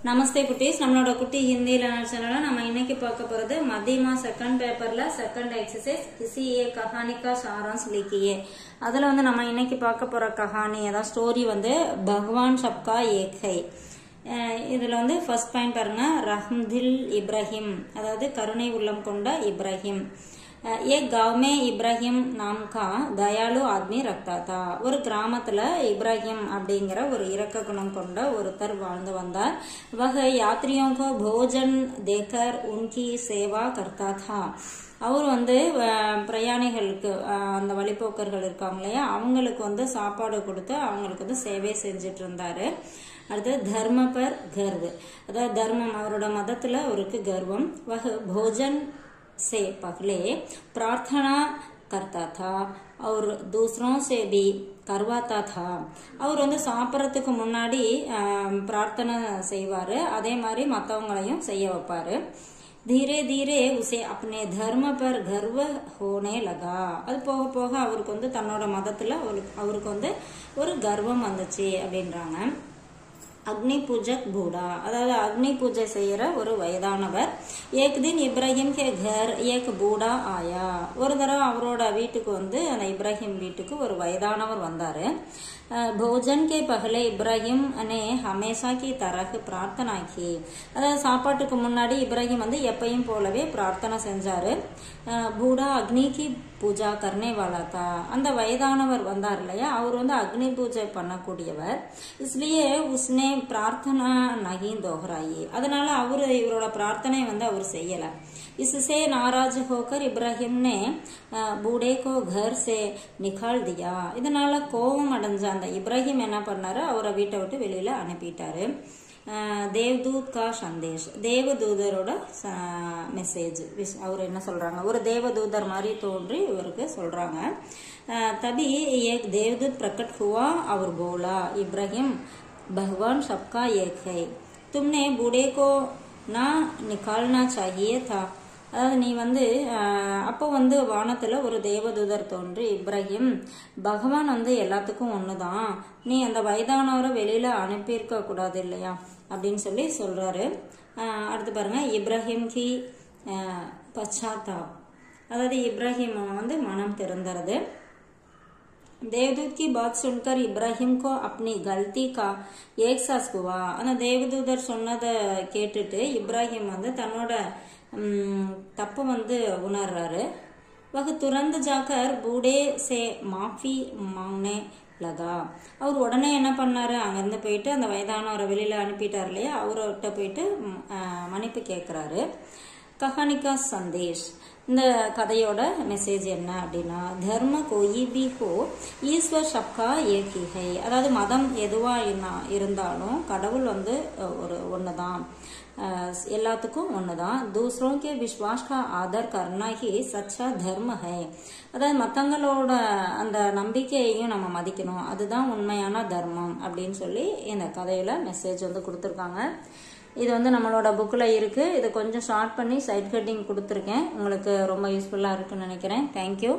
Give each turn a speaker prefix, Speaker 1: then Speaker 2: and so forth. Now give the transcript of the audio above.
Speaker 1: நமஸ்தே குட்டீஸ், நம்மளோட குட்டி ஹிந்தி லேர்னர் சேனல்ல நம்ம இன்னைக்கு பார்க்க போறது மத்தியமா செகண்ட் பேப்பர்ல செகண்ட் எக்ஸசைஸ் கிசி ஏ கஹானி கா சாராंश लिखिए. அதுல வந்து நம்ம இன்னைக்கு பார்க்க போற கஹானி அதாவது ஸ்டோரி வந்து பகவான் சப்கா ஏக் ஹை. இதுல வந்து ஃபர்ஸ்ட் பாயிண்ட் பாருங்க, ரஹ்ம்தில் இப்ராஹிம் அதாவது கருணை உள்ளம் கொண்ட இப்ராஹிம். एक गांव में इब्राहिम नाम का दयालु आदमी रखता था. ஒரு கிராமத்துல இப்ராஹிம் அப்படிங்கிற ஒரு இரக்க குணம் கொண்ட ஒருத்தர் வாழ்ந்து வந்தார். वह यात्रियों को भोजन देकर उनकी सेवा करता था. அவர் வந்து பிரயாணிகளுக்கு அந்த வழிபோக்கர்கள் இருக்காங்க இல்லையா, அவங்களுக்கு வந்து சாப்பாடு கொடுத்து அவங்களுக்கு வந்து சேவை செஞ்சிட்டு இருந்தாரு. அடுத்து தர்ம பர் கர்வ், அதாவது தர்மம், அவரோட மதத்துல அவருக்கு கர்வம். वह भोजन से पहले प्रार्थना करता था और दूसरों से भी करवाता था. அவர் வந்து சாப்பிட்றதுக்கு முன்னாடி பிரார்த்தனை செய்வாரு, அதே மாதிரி மற்றவங்களையும் செய்ய வைப்பாரு. धीरे धीरे उसे अपने धर्म पर गर्व होने लगा. அது போக போக அவருக்கு வந்து தன்னோட மதத்துல அவருக்கு வந்து ஒரு கர்வம் வந்துச்சு அப்படின்றாங்க. அக்னி பூஜக் பூடா, அதாவது அக்னி பூஜை செய்யற ஒரு வயதானவர். ஏக் தின் இப்ராஹிம் கே கர் ஏக் பூடா ஆயா. ஒரு தடவை அவரோட வீட்டுக்கு வந்து அந்த இப்ராஹிம் வீட்டுக்கு ஒரு வயதானவர் வந்தாரு. भोजन के पहले इब्राहिम ने हमेशा की तरह प्रार्थना की. அதாவது சாப்பாட்டுக்கு முன்னாடி இப்ராஹிம் வந்து எப்பயும் போலவே பிரார்த்தனை செஞ்சாரு. பூடா அக்னி கி பூஜா கர்னே வாலா தா. அந்த வயதானவர் வந்தார் இல்லையா, அவர் வந்து அக்னி பூஜை பண்ணக்கூடியவர். इसलिए उसने प्रार्थना नहीं दोहराई. அதனால இவரோட பிரார்த்தனை வந்து அவர் செய்யல. इससे नाराज होकर इब्राहिम ने बूढ़े को घर से निकाल दिया. இதனால கோபம் அடைஞ்ச அந்த இப்ராஹிம் என்ன பண்ணாரு, அவரை வீட்டை விட்டு வெளியில அனுப்பிட்டாரு. தேவ்தூத் கா சந்தேஷ், தேவதூதரோட மெசேஜ். அவர் என்ன சொல்றாங்க, ஒரு தேவதூதர் மாதிரி தோன்றி இவருக்கு சொல்றாங்க. தபி ஏக் தேவதூத் பிரகட் हुआ और बोला, इब्राहिम भगवान सबका एक है, तुमने बूढ़े को ना निकालना चाहिए था. அதாவது நீ வந்து அப்போ வந்து வானத்துல ஒரு தேவதூதர் தோன்றி, இப்ராஹிம் பகவான் வந்து எல்லாத்துக்கும் ஒண்ணுதான், நீ அந்த வயதானவரை வெளியில அனுப்பியிருக்க கூடாது இல்லையா அப்படின்னு சொல்லி சொல்றாரு. அடுத்து பாருங்க, இப்ராஹிம் கி பச்சாத்தாப், அதாவது இப்ராஹிம் வந்து மனம் திறந்தது. देवदूत की बात सुनकर इब्राहिम को अपनी गलती का एहसास हुआ. அந்த தேவதூதர் சொன்னதை கேட்டுட்டு இப்ராஹிம் வந்து தன்னோட தப்பு வந்து உணர்றாரு. वह तुरंत जाकर बूढ़े से माफी मांगने लगा. அவர் உடனே என்ன பண்ணாரு, அங்கிருந்து போயிட்டு அந்த வயதானவரை வெளியில அனுப்பிட்டார் இல்லையா, அவர்கிட்ட போயிட்டு மன்னிப்பு கேட்கிறாரு. கஹானிகா சந்தேஷ், இந்த கதையோட மெசேஜ் என்ன அப்படின்னா, தர்ம கோயி பி ஹோ ஈஸ்வர் சப்கா ஏக் ஹி ஹை. அதாவது மதம் எதுவா இருந்தாலும் கடவுள் வந்து ஒண்ணுதான், எல்லாத்துக்கும் ஒண்ணுதான். दूसरों के विश्वास का आदर करना ही सच्चा धर्म है. அதாவது மத்தவங்களோட அந்த நம்பிக்கையையும் நம்ம மதிக்கணும், அதுதான் உண்மையான தர்மம் அப்படின்னு சொல்லி இந்த கதையில மெசேஜ் வந்து கொடுத்துருக்காங்க. இது வந்து நம்மளோட புக்கில் இருக்கு. இது கொஞ்சம் ஷார்ட் பண்ணி சைட் கட்டிங் கொடுத்துருக்கேன். உங்களுக்கு ரொம்ப யூஸ்ஃபுல்லாக இருக்குன்னு நினைக்கிறேன். தேங்க்யூ.